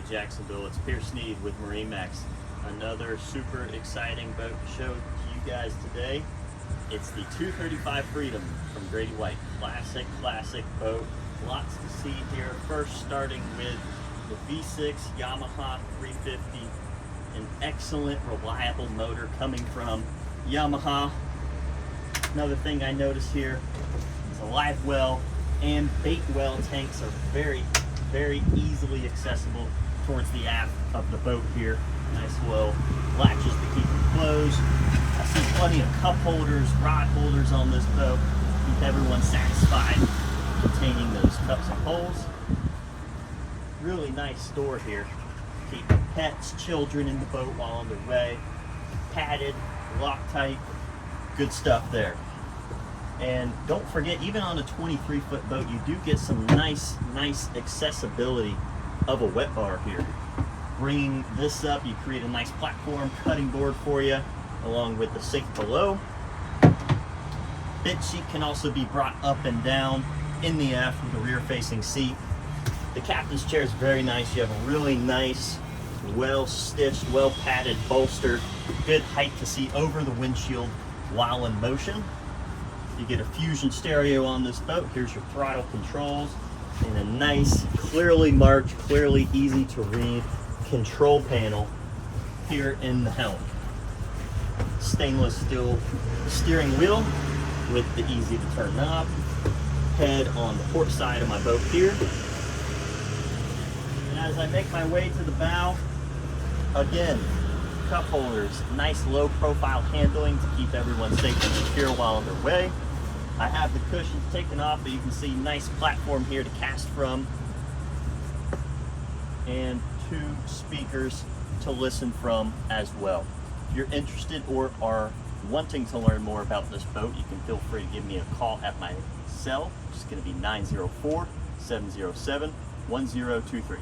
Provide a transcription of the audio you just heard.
Jacksonville. It's Pierce Sneed with MarineMax. Another super exciting boat to show to you guys today. It's the 235 Freedom from Grady White. Classic boat. Lots to see here. First, starting with the V6 Yamaha 350. An excellent, reliable motor coming from Yamaha. Another thing I noticed here is a live well and bait well tanks are very easily accessible towards the aft of the boat here. Nice little latches to keep it closed. I see plenty of cup holders, rod holders on this boat. Keep everyone satisfied containing those cups and holes. Really nice store here. Keep pets, children in the boat while on their way. Padded, Loctite, good stuff there. And don't forget, even on a 23-foot boat, you do get some nice accessibility of a wet bar here. Bringing this up, you create a nice platform cutting board for you, along with the sink below. Bit sheet can also be brought up and down in the aft with a rear-facing seat. The captain's chair is very nice. You have a really nice, well-stitched, well-padded bolster. Good height to see over the windshield while in motion. You get a Fusion stereo on this boat. Here's your throttle controls and a nice, clearly marked, clearly easy to read control panel here in the helm. Stainless steel steering wheel with the easy to turn knob. Head on the port side of my boat here. And as I make my way to the bow, again, cup holders, nice low profile handling to keep everyone safe and secure while on their way. I have the cushions taken off, but you can see nice platform here to cast from, and 2 speakers to listen from as well. If you're interested or are wanting to learn more about this boat, you can feel free to give me a call at my cell, which is going to be 904-707-1023.